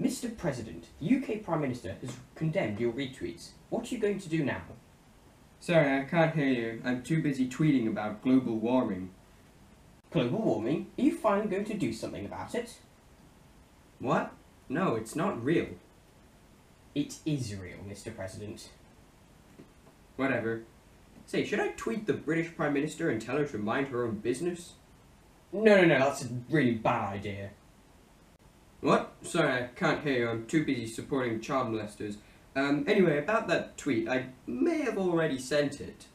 Mr. President, the UK Prime Minister has condemned your retweets. What are you going to do now? Sorry, I can't hear you. I'm too busy tweeting about global warming. Global warming? Are you finally going to do something about it? What? No, it's not real. It is real, Mr. President. Whatever. Say, should I tweet the British Prime Minister and tell her to mind her own business? No, that's a really bad idea. What? Sorry, I can't hear you. I'm too busy supporting child molesters. Anyway, about that tweet, I may have already sent it.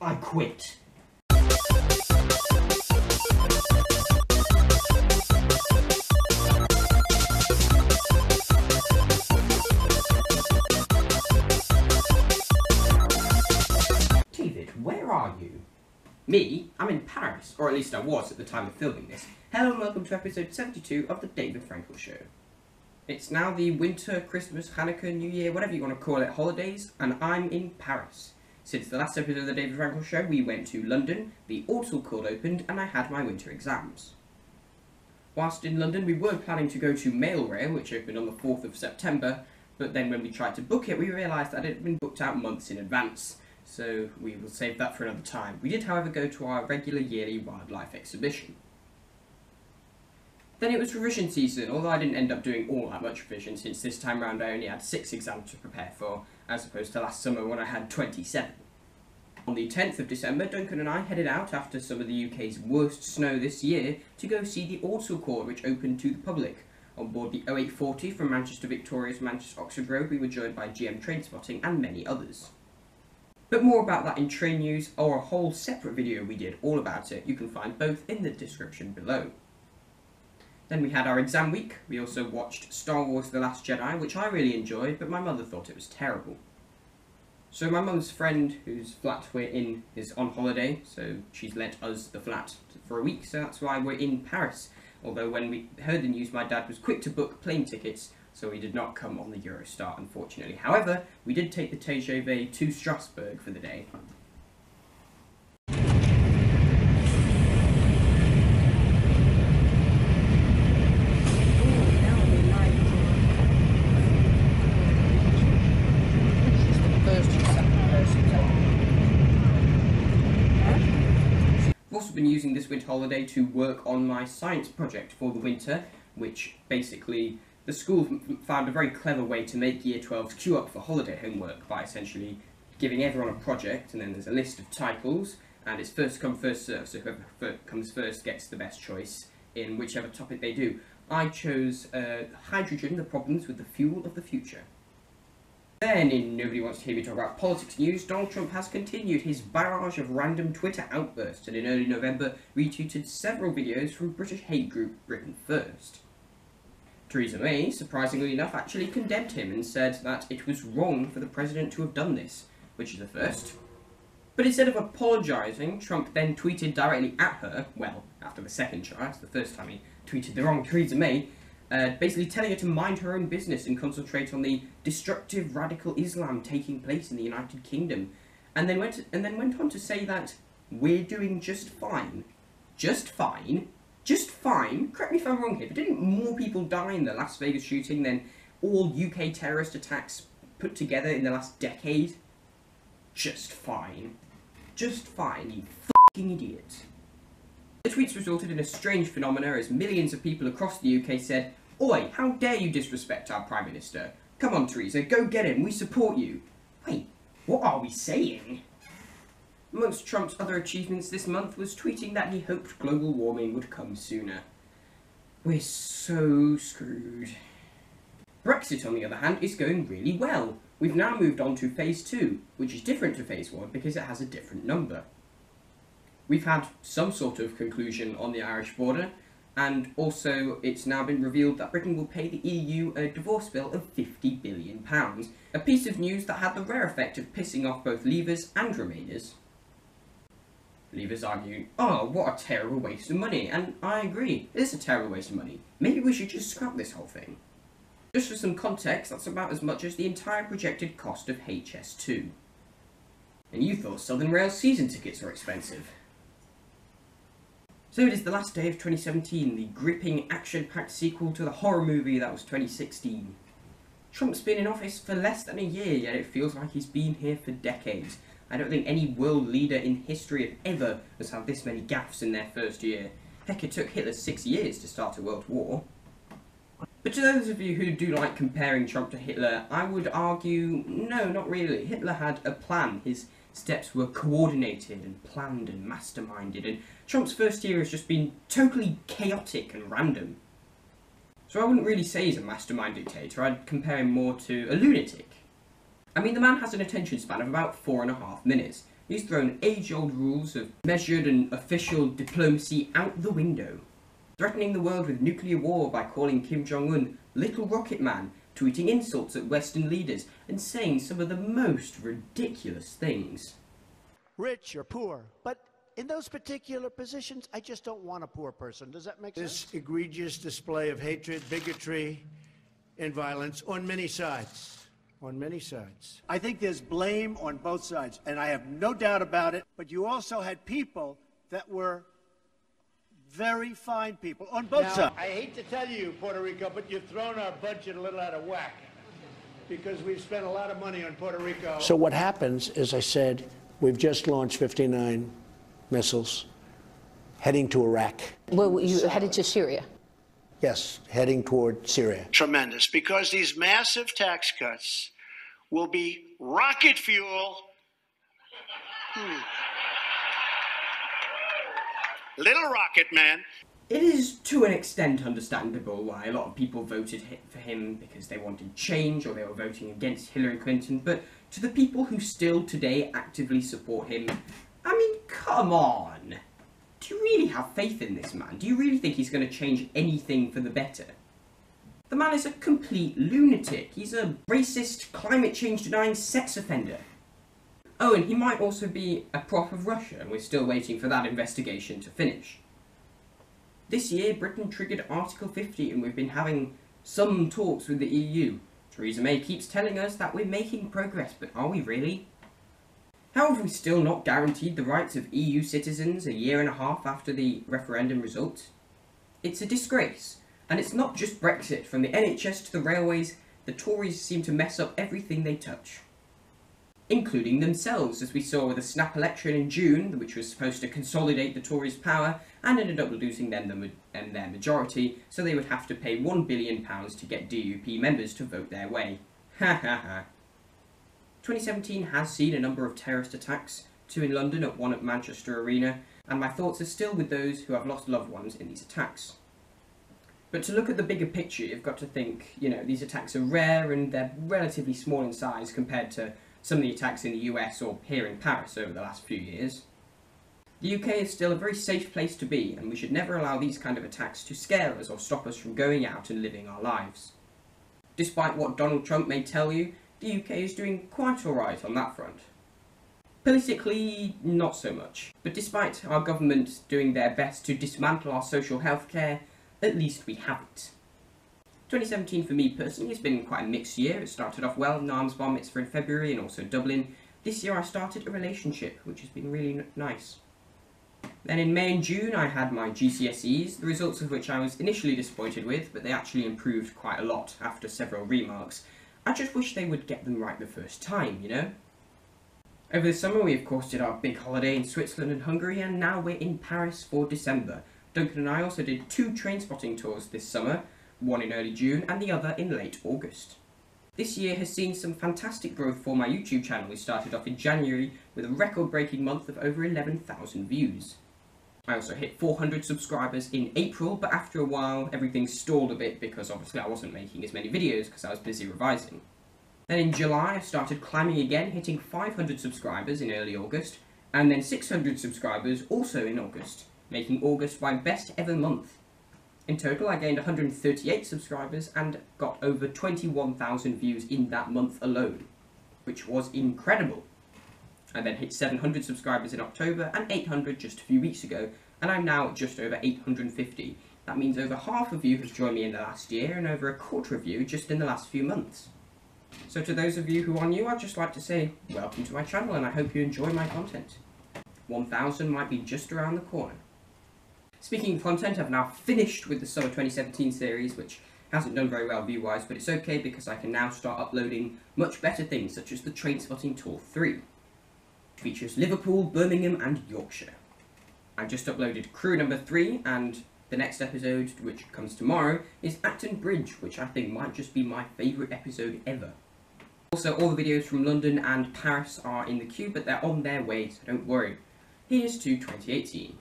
I quit. David, where are you? Me? I'm in Paris, or at least I was at the time of filming this. Hello and welcome to episode 72 of the David Frankal Show. It's now the winter, Christmas, Hanukkah, New Year, whatever you want to call it, holidays, and I'm in Paris. Since the last episode of the David Frankal Show, we went to London, the auto call opened, and I had my winter exams. Whilst in London, we were planning to go to Mailrail, which opened on the 4th of September, but then when we tried to book it, we realised that it had been booked out months in advance, so we will save that for another time. We did, however, go to our regular yearly wildlife exhibition. Then it was revision season, although I didn't end up doing all that much revision, since this time round I only had 6 exams to prepare for, as opposed to last summer when I had 27. On the 10th of December, Duncan and I headed out after some of the UK's worst snow this year to go see the Auto Corps, which opened to the public. On board the 0840 from Manchester Victoria's Manchester Oxford Road, we were joined by GM Trainspotting and many others. But more about that in train news, or a whole separate video we did all about it. You can find both in the description below. Then we had our exam week. We also watched Star Wars The Last Jedi, which I really enjoyed, but my mother thought it was terrible. So my mum's friend, whose flat we're in, is on holiday, so she's let us the flat for a week, so that's why we're in Paris. Although when we heard the news, my dad was quick to book plane tickets, so he did not come on the Eurostar, unfortunately. However, we did take the TGV to Strasbourg for the day. I've also been using this winter holiday to work on my science project for the winter, which basically the school found a very clever way to make Year 12s queue up for holiday homework by essentially giving everyone a project, and then there's a list of titles, and it's first come first serve, so whoever comes first gets the best choice in whichever topic they do. I chose hydrogen, the problems with the fuel of the future. Then, in Nobody Wants to Hear Me Talk About Politics news, Donald Trump has continued his barrage of random Twitter outbursts, and in early November retweeted several videos from British hate group Britain First. Theresa May, surprisingly enough, actually condemned him and said that it was wrong for the president to have done this, which is a first. But instead of apologising, Trump then tweeted directly at her, well, after the second try, it's the first time he tweeted the wrong Theresa May, basically telling her to mind her own business and concentrate on the destructive radical Islam taking place in the United Kingdom, and then went on to say that we're doing just fine. Just fine? Just fine? Correct me if I'm wrong here, but didn't more people die in the Las Vegas shooting than all UK terrorist attacks put together in the last decade? Just fine. Just fine, you fucking idiot. The tweets resulted in a strange phenomena as millions of people across the UK said, "Oi, how dare you disrespect our Prime Minister? Come on, Theresa, go get him, we support you." Wait, what are we saying? Amongst Trump's other achievements this month was tweeting that he hoped global warming would come sooner. We're so screwed. Brexit, on the other hand, is going really well. We've now moved on to Phase 2, which is different to Phase 1 because it has a different number. We've had some sort of conclusion on the Irish border, and also it's now been revealed that Britain will pay the EU a divorce bill of £50 billion, a piece of news that had the rare effect of pissing off both Leavers and Remainers. Leavers argue, "Oh, what a terrible waste of money," and I agree, it is a terrible waste of money. Maybe we should just scrap this whole thing. Just for some context, that's about as much as the entire projected cost of HS2. And you thought Southern Rail season tickets were expensive. So it is the last day of 2017, the gripping, action-packed sequel to the horror movie that was 2016. Trump's been in office for less than a year, yet it feels like he's been here for decades. I don't think any world leader in history ever has had this many gaffes in their first year. Heck, it took Hitler 6 years to start a world war. But to those of you who do like comparing Trump to Hitler, I would argue, no, not really. Hitler had a plan. His steps were coordinated and planned and masterminded, and Trump's first year has just been totally chaotic and random. So I wouldn't really say he's a mastermind dictator, I'd compare him more to a lunatic. I mean, the man has an attention span of about 4.5 minutes. He's thrown age-old rules of measured and official diplomacy out the window, threatening the world with nuclear war by calling Kim Jong-un Little Rocket Man, tweeting insults at Western leaders, and saying some of the most ridiculous things. Rich or poor, but in those particular positions, I just don't want a poor person. Does that make sense? This egregious display of hatred, bigotry, and violence on many sides. On many sides. I think there's blame on both sides, and I have no doubt about it. But you also had people that were very fine people on both sides. I hate to tell you, Puerto Rico, but you've thrown our budget a little out of whack because we've spent a lot of money on Puerto Rico. So what happens, as I said, we've just launched 59 missiles heading to Iraq. Well, you headed to Syria? Yes, heading toward Syria. Tremendous, because these massive tax cuts will be rocket fuel. Little rocket man. It is to an extent understandable why a lot of people voted for him because they wanted change or they were voting against Hillary Clinton, but to the people who still today actively support him, I mean, come on. Do you really have faith in this man? Do you really think he's going to change anything for the better? The man is a complete lunatic. He's a racist, climate change denying sex offender. Oh, and he might also be a prop of Russia, and we're still waiting for that investigation to finish. This year, Britain triggered Article 50, and we've been having some talks with the EU. Theresa May keeps telling us that we're making progress, but are we really? How have we still not guaranteed the rights of EU citizens a year and a half after the referendum result? It's a disgrace, and it's not just Brexit. From the NHS to the railways, the Tories seem to mess up everything they touch, including themselves, as we saw with the snap election in June, which was supposed to consolidate the Tories' power, and ended up losing them their majority, so they would have to pay £1 billion to get DUP members to vote their way. Ha ha ha. 2017 has seen a number of terrorist attacks, 2 in London and 1 at Manchester Arena, and my thoughts are still with those who have lost loved ones in these attacks. But to look at the bigger picture, you've got to think, these attacks are rare and they're relatively small in size compared to some of the attacks in the US or here in Paris over the last few years. The UK is still a very safe place to be, and we should never allow these kind of attacks to scare us or stop us from going out and living our lives. Despite what Donald Trump may tell you, the UK is doing quite alright on that front. Politically, not so much. But despite our government doing their best to dismantle our social health care, at least we have it. 2017 for me personally has been quite a mixed year. It started off well, Narms bar mitzvah in February and also Dublin. This year I started a relationship, which has been really nice. Then in May and June I had my GCSEs, the results of which I was initially disappointed with, but they actually improved quite a lot after several remarks. I just wish they would get them right the first time, Over the summer we of course did our big holiday in Switzerland and Hungary, and now we're in Paris for December. Duncan and I also did 2 train spotting tours this summer, one in early June and the other in late August. This year has seen some fantastic growth for my YouTube channel. We started off in January with a record-breaking month of over 11,000 views. I also hit 400 subscribers in April, but after a while everything stalled a bit because obviously I wasn't making as many videos because I was busy revising. Then in July I started climbing again, hitting 500 subscribers in early August, and then 600 subscribers also in August, making August my best ever month. In total I gained 138 subscribers and got over 21,000 views in that month alone, which was incredible. I then hit 700 subscribers in October and 800 just a few weeks ago, and I'm now at just over 850. That means over half of you have joined me in the last year and over a quarter of you just in the last few months. So to those of you who are new, I'd just like to say welcome to my channel and I hope you enjoy my content. 1,000 might be just around the corner. Speaking of content, I've now finished with the Summer 2017 series, which hasn't done very well view-wise, but it's okay because I can now start uploading much better things, such as the Trainspotting Tour 3. It features Liverpool, Birmingham and Yorkshire. I've just uploaded Crew number 3, and the next episode, which comes tomorrow, is Acton Bridge, which I think might just be my favourite episode ever. Also, all the videos from London and Paris are in the queue, but they're on their way, so don't worry. Here's to 2018.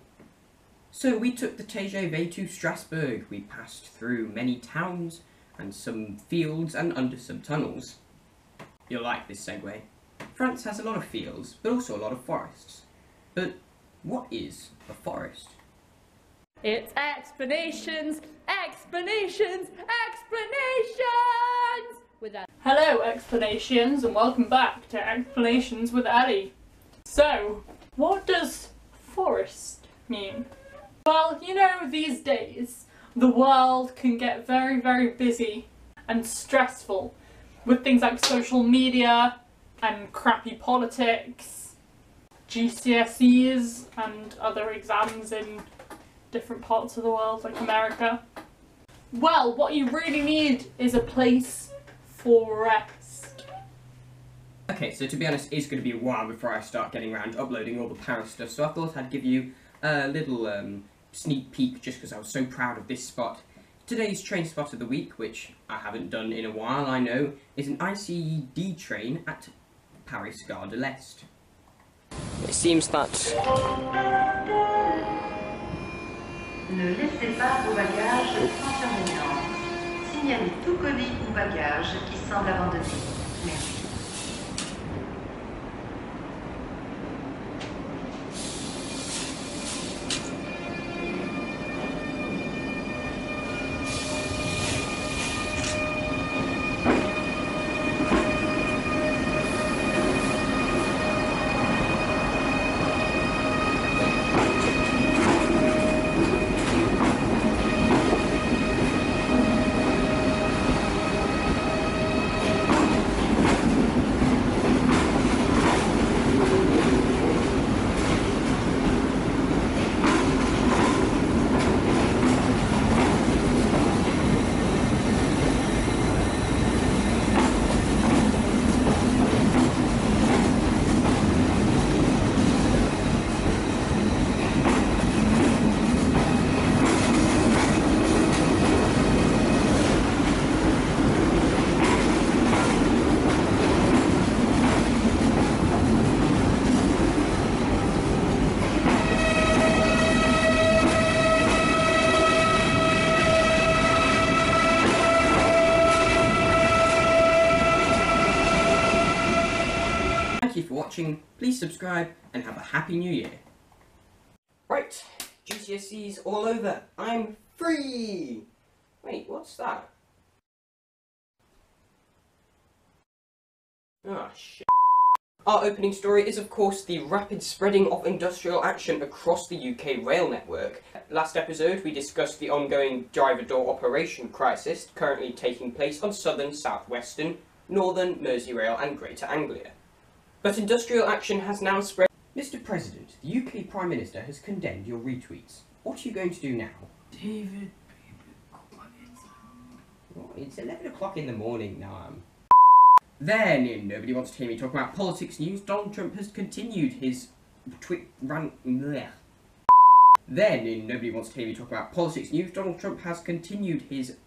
So we took the TGV to Strasbourg. We passed through many towns and some fields and under some tunnels. You'll like this segue. France has a lot of fields, but also a lot of forests. But what is a forest? It's explanations, explanations, explanations! With that. Hello, explanations, and welcome back to Explanations with Addy. So, what does forest mean? Well, you know, these days, the world can get very, very busy and stressful with things like social media and crappy politics, GCSEs and other exams in different parts of the world, like America. Well, what you really need is a place for rest. Okay, so to be honest, it's going to be a while before I start getting around to uploading all the Paris stuff, so I thought I'd give you a little sneak peek just because I was so proud of this spot. Today's train spot of the week, which I haven't done in a while, I know, is an ICD train at Paris Gare de l'Est. It seems that... Ne laissez pas vos bagages sans surveillance. Signalez tout colis ou bagage qui semble abandonné. Merci. Thank you for watching, please subscribe, and have a happy new year. Right, GCSE's all over. I'm free! Wait, what's that? Ah, shit. Our opening story is, of course, the rapid spreading of industrial action across the UK rail network. Last episode, we discussed the ongoing driver door operation crisis currently taking place on southern, southwestern, northern, Merseyrail and Greater Anglia. But industrial action has now spread. Mr. President, the UK Prime Minister has condemned your retweets. What are you going to do now? David, Oh, it's 11 o'clock in the morning now. Then, in Nobody Wants to Hear Me Talk About Politics News, Donald Trump has continued his Then, in Nobody Wants to Hear Me Talk About Politics News, Donald Trump has continued his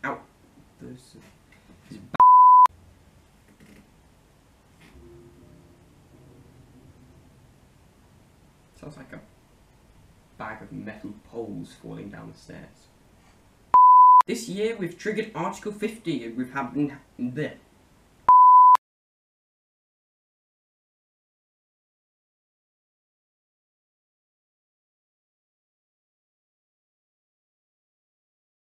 Sounds like a bag of metal poles falling down the stairs. This year we've triggered Article 50 and we've had